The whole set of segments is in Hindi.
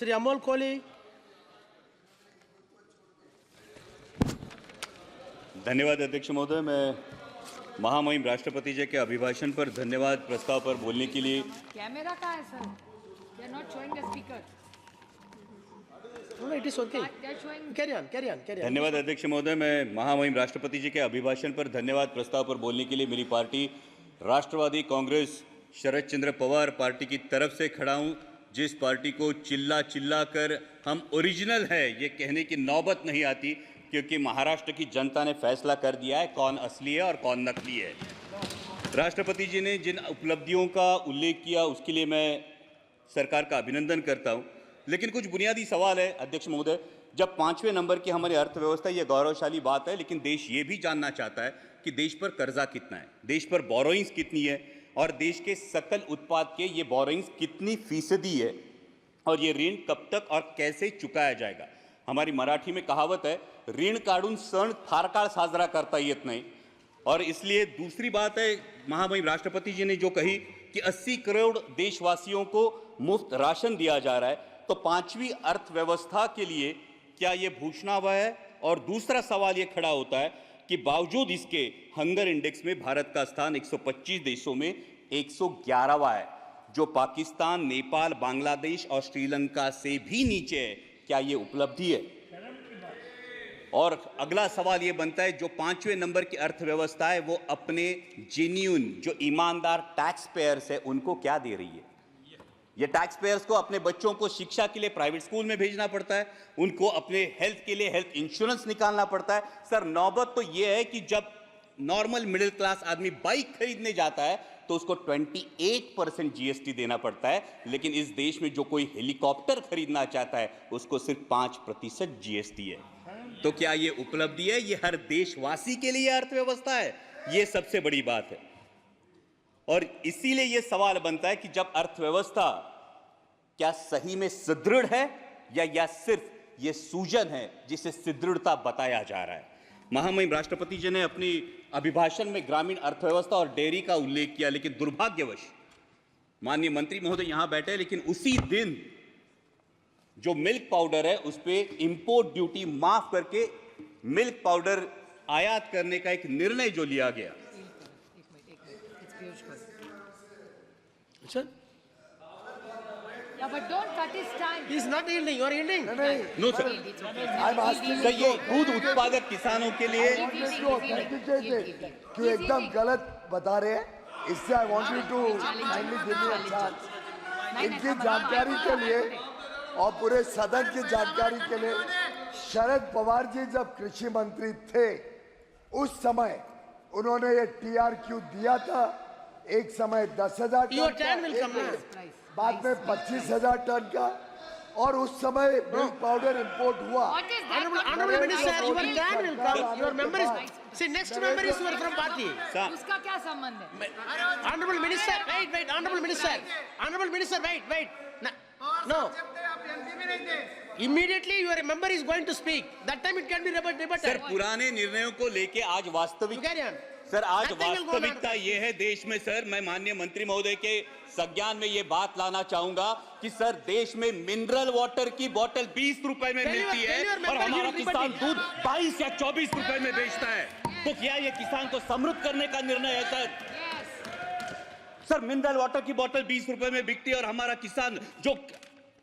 Sri Amol Kohli. धन्यवाद अध्यक्ष महोदय। मैं महामहिम राष्ट्रपति जी के अभिभाषण पर धन्यवाद प्रस्ताव पर बोलने के लिए। कैमरा कहाँ है sir? They are not showing the speaker. No, it is okay. They are showing. Carry on. धन्यवाद अध्यक्ष महोदय। मैं महामहिम राष्ट्रपति जी के अभिभाषण पर धन्यवाद प्रस्ताव पर बोलने के लिए मेरी पार्टी राष्ट्रवादी कांग्रेस शरद चंद्र पवार पार्टी की तरफ से खड़ा हूं, जिस पार्टी को चिल्ला चिल्ला कर हम ओरिजिनल है ये कहने की नौबत नहीं आती, क्योंकि महाराष्ट्र की जनता ने फैसला कर दिया है कौन असली है और कौन नकली है। राष्ट्रपति जी ने जिन उपलब्धियों का उल्लेख किया उसके लिए मैं सरकार का अभिनंदन करता हूं, लेकिन कुछ बुनियादी सवाल है अध्यक्ष महोदय। जब 5वें नंबर की हमारी अर्थव्यवस्था, ये गौरवशाली बात है, लेकिन देश ये भी जानना चाहता है कि देश पर कर्जा कितना है, देश पर बोरोइंग्स कितनी है और देश के सकल उत्पाद के ये बोरोइंग्स कितनी फीसदी है और ये ऋण कब तक और कैसे चुकाया जाएगा। हमारी मराठी में कहावत है, ऋण काढून सण फार काळ साजरा करता येत नाही। और इसलिए दूसरी बात है, महामहिम राष्ट्रपति जी ने जो कही कि 80 करोड़ देशवासियों को मुफ्त राशन दिया जा रहा है, तो 5वीं अर्थव्यवस्था के लिए क्या ये घोषणावा है? और दूसरा सवाल ये खड़ा होता है कि बावजूद इसके हंगर इंडेक्स में भारत का स्थान 125 देशों में 111वां है, जो पाकिस्तान, नेपाल, बांग्लादेश और श्रीलंका से भी नीचे है। क्या ये उपलब्धि है? और अगला सवाल ये बनता है, जो 5वें नंबर की अर्थव्यवस्था है वो अपने जेन्युइन जो ईमानदार टैक्स पेयर्स है उनको क्या दे रही है? ये टैक्स पेयर्स को अपने बच्चों को शिक्षा के लिए प्राइवेट स्कूल में भेजना पड़ता है, उनको अपने हेल्थ के लिए हेल्थ इंश्योरेंस निकालना पड़ता है। सर, नौबत तो ये है कि जब नॉर्मल मिडिल क्लास आदमी बाइक खरीदने जाता है तो उसको 28% जीएसटी देना पड़ता है, लेकिन इस देश में जो कोई हेलीकॉप्टर खरीदना चाहता है उसको सिर्फ 5% जीएसटी है। तो क्या ये उपलब्धि है? ये हर देशवासी के लिए अर्थव्यवस्था है? ये सबसे बड़ी बात है। और इसीलिए यह सवाल बनता है कि जब अर्थव्यवस्था क्या सही में सुदृढ़ है या सिर्फ यह सूजन है जिसे सुदृढ़ता बताया जा रहा है। महामहिम राष्ट्रपति जी ने अपनी अभिभाषण में ग्रामीण अर्थव्यवस्था और डेयरी का उल्लेख किया, लेकिन दुर्भाग्यवश माननीय मंत्री महोदय यहां बैठे, लेकिन उसी दिन जो मिल्क पाउडर है उस पे इंपोर्ट ड्यूटी माफ करके मिल्क पाउडर आयात करने का एक निर्णय जो लिया गया। Sir, Yeah, but don't cut his time. he is not yielding. You are yielding. No sir, I'm asking sir ये दूध उत्पादक किसानों के लिए कि एकदम गलत बता रहे हैं, इससे I want you to kindly give me a chance. इनकी जानकारी के लिए और पूरे सदन की जानकारी के लिए, शरद पवार जी जब कृषि मंत्री थे उस समय उन्होंने ये टीआरक्यू दिया था। एक समय 10,000 Your ton time will come now. का, बाद में 25,000 टन का, और उस समय मिल्क पाउडर इंपोर्ट हुआ। What is that? Honorable Minister, your time will come. Your member is. See, next member is your from party. उसका क्या संबंध है? Honorable Minister, wait. Honorable Minister, wait. No. Immediately your member is going to speak. That time it can be debated. Sir, पुराने निर्णयों को लेके आज You वास्तविक carry on. सर आज Nothing will go वास्तविकता on. ये है देश में। सर, मैं माननीय मंत्री महोदय के संज्ञान में ये बात लाना चाहूंगा कि सर देश में मिनरल वाटर की बोतल 20 रुपए में मिलती है और हमारा किसान दूध 22 या 24 रुपए में बेचता है। तो क्या ये किसान को समृद्ध करने का निर्णय है? सर, मिनरल वाटर की बोतल 20 रुपए में बिकती है और हमारा किसान जो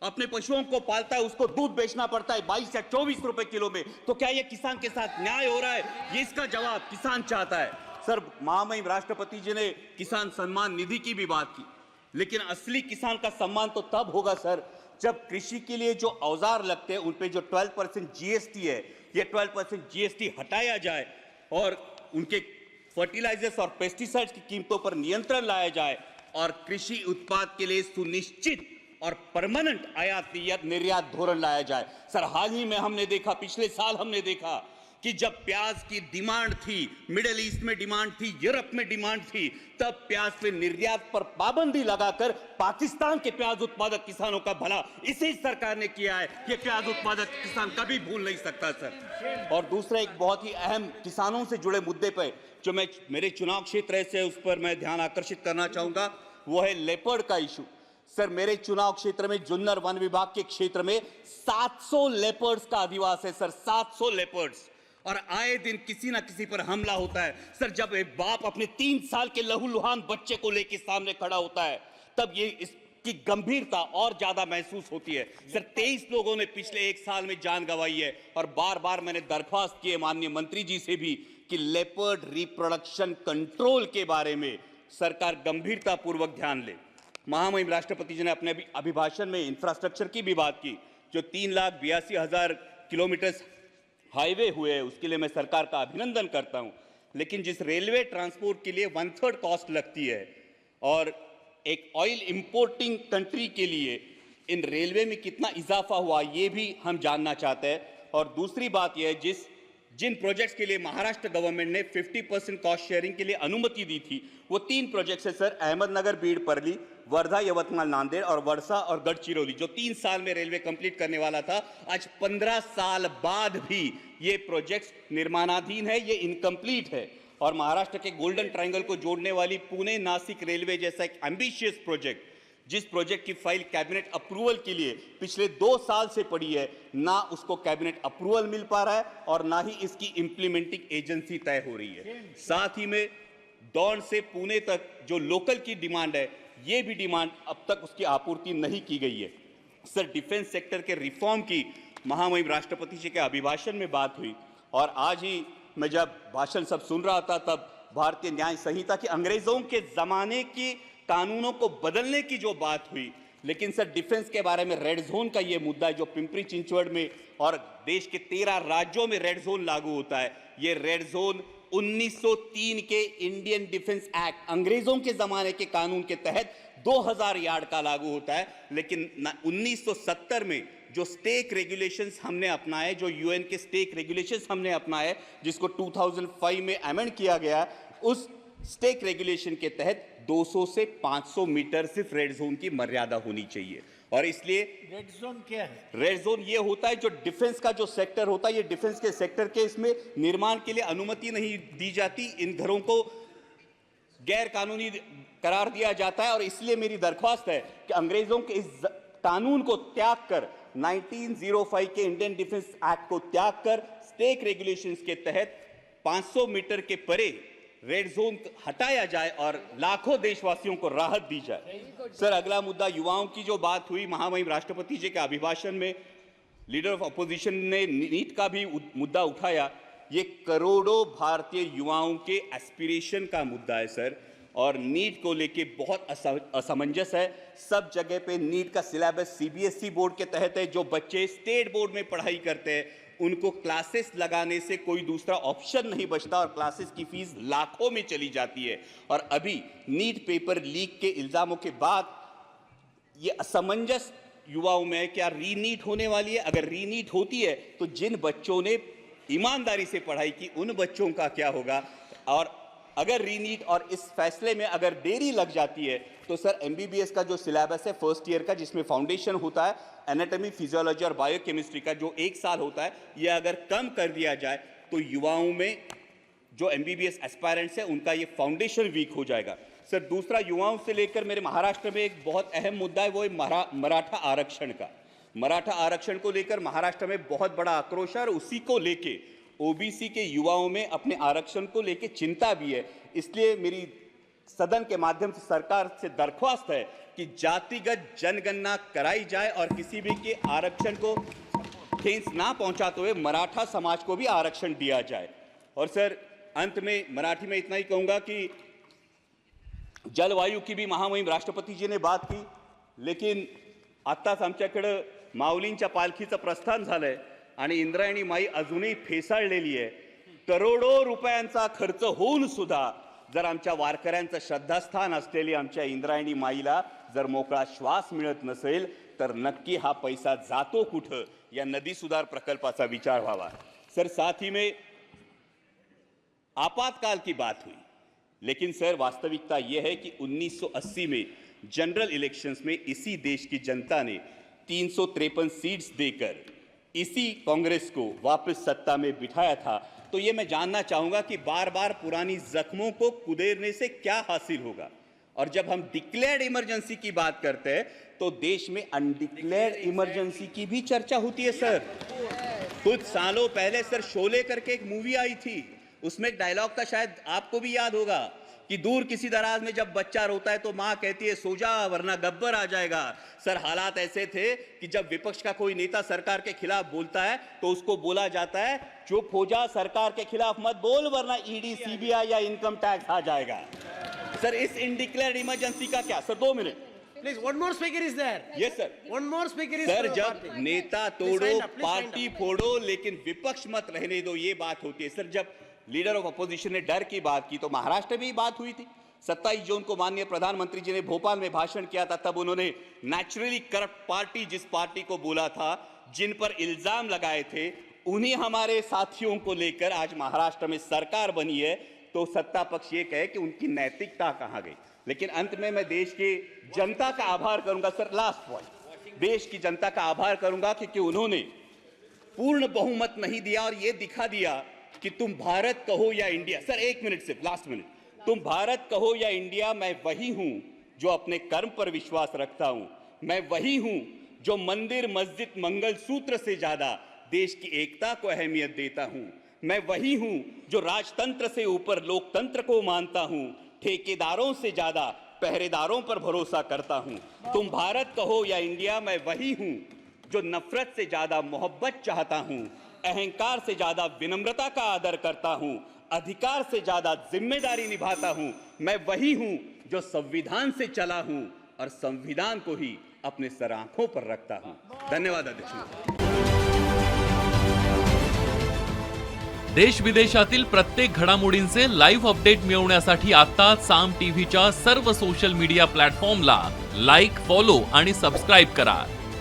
अपने पशुओं को पालता है उसको दूध बेचना पड़ता है 22 या 24 रुपए किलो में। तो क्या ये किसान के साथ न्याय हो रहा है? ये इसका जवाब किसान चाहता है। सर, महामहिम राष्ट्रपति जी ने किसान सम्मान निधि की भी बात की, लेकिन असली किसान का सम्मान तो तब होगा सर जब कृषि के लिए जो औजार लगते हैं उन पे जो 12% जीएसटी है, ये 12% जीएसटी हटाया जाए और उनके फर्टिलाइजर्स और पेस्टिसाइड्स की कीमतों पर नियंत्रण लाया जाए और कृषि उत्पाद के लिए सुनिश्चित और परमानेंट आयात निर्यात धोरण लाया जाए। सर, हाल ही में हमने देखा, पिछले साल हमने देखा कि जब प्याज की डिमांड थी, मिडिल ईस्ट में डिमांड थी, यूरोप में डिमांड थी, तब प्याज पे निर्यात पर पाबंदी लगाकर पाकिस्तान के प्याज उत्पादक किसानों का भला इसी सरकार ने किया है। ये प्याज उत्पादक किसान कभी भूल नहीं सकता सर। और दूसरा एक बहुत ही अहम किसानों से जुड़े मुद्दे पर जो मेरे चुनाव क्षेत्र से उस पर मैं ध्यान आकर्षित करना चाहूंगा, वो है लेपर्ड का इशू। सर मेरे चुनाव क्षेत्र में जुन्नर वन विभाग के क्षेत्र में 700 लेपर्ड्स का अधिवास है सर, 700 लेपर्ड्स, और आए दिन किसी ना किसी पर हमला होता है सर। जब एक बाप अपने 3 साल के लहूलुहान बच्चे को लेकर सामने खड़ा होता है तब ये इसकी गंभीरता और ज्यादा महसूस होती है सर। 23 लोगों ने पिछले 1 साल में जान गंवाई है, और बार बार मैंने दरख्वास्त की है माननीय मंत्री जी से भी कि लेपर्ड रिप्रोडक्शन कंट्रोल के बारे में सरकार गंभीरता पूर्वक ध्यान ले। महामहिम राष्ट्रपति जी ने अपने अभिभाषण में इंफ्रास्ट्रक्चर की भी बात की। जो 3,82,000 किलोमीटर हाईवे हुए हैं उसके लिए मैं सरकार का अभिनंदन करता हूं, लेकिन जिस रेलवे ट्रांसपोर्ट के लिए 1/3 कॉस्ट लगती है और एक ऑयल इंपोर्टिंग कंट्री के लिए इन रेलवे में कितना इजाफा हुआ ये भी हम जानना चाहते हैं। और दूसरी बात यह है, जिन प्रोजेक्ट्स के लिए महाराष्ट्र गवर्नमेंट ने 50% कॉस्ट शेयरिंग के लिए अनुमति दी थी वो 3 प्रोजेक्ट्स है सर, अहमदनगर बीड परली, वर्धा यवतमाल नांदेड़ और वर्षा और गढ़चिरौली, जो 3 साल में रेलवे कंप्लीट करने वाला था। आज 15 साल बाद भी ये प्रोजेक्ट्स निर्माणाधीन है, ये इनकम्प्लीट है। और महाराष्ट्र के गोल्डन ट्रायंगल को जोड़ने वाली पुणे नासिक रेलवे जैसा एक एम्बिशियस प्रोजेक्ट, जिस प्रोजेक्ट की फाइल कैबिनेट अप्रूवल के लिए पिछले 2 साल से पड़ी है, ना उसको कैबिनेट अप्रूवल मिल पा रहा है और ना ही इसकी इंप्लीमेंटिंग एजेंसी तय हो रही है। साथ ही में दौंड से पुणे तक जो लोकल की डिमांड है, ये भी डिमांड अब तक उसकी आपूर्ति नहीं की गई है सर। डिफेंस सेक्टर के रिफॉर्म की महामहिम राष्ट्रपति जी के अभिभाषण में बात हुई, और आज ही मैं जब भाषण सब सुन रहा था तब भारतीय न्याय संहिता की अंग्रेजों के जमाने की कानूनों को बदलने की जो बात हुई, लेकिन सर डिफेंस के बारे में रेड जोन का ये मुद्दा है जो पिंपरी चिंचवड़ में और देश के 13 राज्यों में रेड जोन लागू होता है। ये रेड जोन 1903 के इंडियन डिफेंस एक्ट, अंग्रेजों के जमाने के कानून के तहत 2000 यार्ड का लागू होता है, लेकिन 1970 में जो स्टेक रेगुलेशंस हमने अपनाए, जो यूएन के स्टेक रेगुलेशंस हमने अपनाए, जिसको 2005 में अमेंड किया गया, उस स्टेक रेगुलेशन के तहत 200 से 500 मीटर सिर्फ रेड जोन की मर्यादा होनी चाहिए। और इसलिए रेड जोन क्या है? रेड जोन ये होता है जो डिफेंस का जो सेक्टर होता है, ये डिफेंस के सेक्टर के इसमें निर्माण के लिए अनुमति नहीं दी जाती, इन घरों को गैर कानूनी करार दिया जाता है। और इसलिए मेरी दरख्वास्त है कि अंग्रेजों के इस कानून को त्याग कर 1905 के इंडियन डिफेंस एक्ट को त्याग कर स्टेक रेगुलेशंस के तहत 500 मीटर के परे रेड जोन हटाया जाए और लाखों देशवासियों को राहत दी जाए। सर अगला मुद्दा युवाओं की जो बात हुई महामहिम राष्ट्रपति जी के अभिभाषण में, लीडर ऑफ अपोजिशन ने नीट का भी मुद्दा उठाया। ये करोड़ों भारतीय युवाओं के एस्पिरेशन का मुद्दा है सर, और नीट को लेके बहुत असमंजस है। सब जगह पे नीट का सिलेबस सीबीएसई बोर्ड के तहत है। जो बच्चे स्टेट बोर्ड में पढ़ाई करते हैं उनको क्लासेस लगाने से कोई दूसरा ऑप्शन नहीं बचता, और क्लासेस की फीस लाखों में चली जाती है। और अभी नीट पेपर लीक के इल्जामों के बाद ये असमंजस युवाओं में है, क्या रीनीट होने वाली है? अगर रीनीट होती है तो जिन बच्चों ने ईमानदारी से पढ़ाई की उन बच्चों का क्या होगा? और अगर रीनीट और इस फैसले में अगर देरी लग जाती है तो सर एमबीबीएस का जो सिलेबस है फर्स्ट ईयर का, जिसमें फाउंडेशन होता है एनाटॉमी, फिजियोलॉजी और बायोकेमिस्ट्री का, जो 1 साल होता है, ये अगर कम कर दिया जाए तो युवाओं में जो एमबीबीएस एस्पायरेंट्स है उनका ये फाउंडेशन वीक हो जाएगा। सर दूसरा युवाओं से लेकर मेरे महाराष्ट्र में एक बहुत अहम मुद्दा है, वो है मराठा आरक्षण का। मराठा आरक्षण को लेकर महाराष्ट्र में बहुत बड़ा आक्रोश है और उसी को लेके ओबीसी के युवाओं में अपने आरक्षण को लेके चिंता भी है। इसलिए मेरी सदन के माध्यम से सरकार से दरख्वास्त है कि जातिगत जनगणना कराई जाए और किसी भी के आरक्षण को ठेस ना पहुंचाते हुए मराठा समाज को भी आरक्षण दिया जाए। और सर अंत में मराठी में इतना ही कहूंगा कि जलवायु की भी महामहिम राष्ट्रपति जी ने बात की, लेकिन आत्ताच आमच्याकडे माऊलींच्या पालखीचं प्रस्थान झालंय आणि इंद्रायणी माई अजूनही फेसाळलेली आहे। करोडो रुपयांचा खर्च होऊन सुद्धा जर आमच्या वारकऱ्यांचं श्रद्धास्थान असलेली आमच्या इंद्रायणी माईला जर मोकळा श्वास मिळत नसेल तर नक्की हा पैसा जातो कुठं, या नदी सुधार प्रकल्पाचा विचार व्हावा। सर साथ ही में आपातकाल की बात हुई, लेकिन सर वास्तविकता यह है कि 1980 में जनरल इलेक्शंस में इसी देश की जनता ने 353 सीट्स देकर इसी कांग्रेस को वापस सत्ता में बिठाया था। तो ये मैं जानना चाहूंगा कि बार बार पुरानी जख्मों को कुदेरने से क्या हासिल होगा? और जब हम डिक्लेयर्ड इमरजेंसी की बात करते हैं तो देश में अनडिक्लेयर्ड इमरजेंसी की भी चर्चा होती है सर। कुछ सालों पहले सर शोले करके एक मूवी आई थी, उसमें एक डायलॉग था, शायद आपको भी याद होगा, कि दूर किसी दराज में जब बच्चा रोता है तो मां कहती है सो जा वरना गब्बर आ जाएगा। सर हालात ऐसे थे कि जब विपक्ष का कोई नेता सरकार के खिलाफ बोलता है तो उसको बोला जाता है चुप हो जा, सरकार के खिलाफ मत बोल वरना ईडी सीबीआई या इनकम टैक्स आ जाएगा। सर इस इनडिक्लेयर्ड इमरजेंसी का क्या? Sir 2 minute Please, one more speaker is there. Yes sir. One more speaker is sir for the जब party. नेता Please तोड़ो wind up, please wind party up. फोड़ो लेकिन विपक्ष मत रहने दो, ये बात होती है। सर जब लीडर ऑफ अपोजिशन ने डर की बात की तो महाराष्ट्र में भी बात हुई थी। 27 जून को माननीय प्रधानमंत्री जी ने भोपाल में भाषण किया था, तब उन्होंने नेचुरली करप्ट पार्टी जिस पार्टी को बोला था, जिन पर इल्जाम लगाए थे, उन्हीं हमारे साथियों को लेकर आज महाराष्ट्र में सरकार बनी है। तो सत्ता पक्ष ये कहे कि उनकी नैतिकता कहां गई। लेकिन अंत में मैं देश की जनता का आभार करूंगा सर, लास्ट पॉइंट, देश की जनता का आभार करूंगा क्योंकि उन्होंने पूर्ण बहुमत नहीं दिया और ये दिखा दिया कि तुम भारत कहो या इंडिया। सर 1 मिनट सिर्फ, लास्ट मिनट, तुम भारत कहो या इंडिया, मैं वही हूं जो अपने कर्म पर विश्वास रखता हूं। मैं वही हूं जो मंदिर मस्जिद मंगल सूत्र से ज्यादा देश की एकता को अहमियत देता हूं। मैं वही हूं जो राजतंत्र से ऊपर लोकतंत्र को मानता हूं, ठेकेदारों से ज्यादा पहरेदारों पर भरोसा करता हूं। तुम भारत कहो या इंडिया, मैं वही हूं जो नफरत से ज्यादा मोहब्बत चाहता हूं, अहंकार से ज्यादा विनम्रता का आदर करता हूं, अधिकार से ज्यादा जिम्मेदारी निभाता हूं। मैं वही हूं जो संविधान से चला हूं और संविधान को ही अपने सर आंखों पर रखता हूं। धन्यवाद अध्यक्ष। देश विदेशातील प्रत्येक घडामोडींचे लाईव्ह अपडेट मिळवण्यासाठी आता साम टीव्हीच्या सर्व सोशल मीडिया प्लॅटफॉर्मला लाईक, फॉलो आणि सबस्क्राईब करा।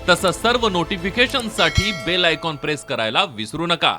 तसंच सर्व नोटिफिकेशनसाठी बेल आयकॉन प्रेस करायला विसरू नका।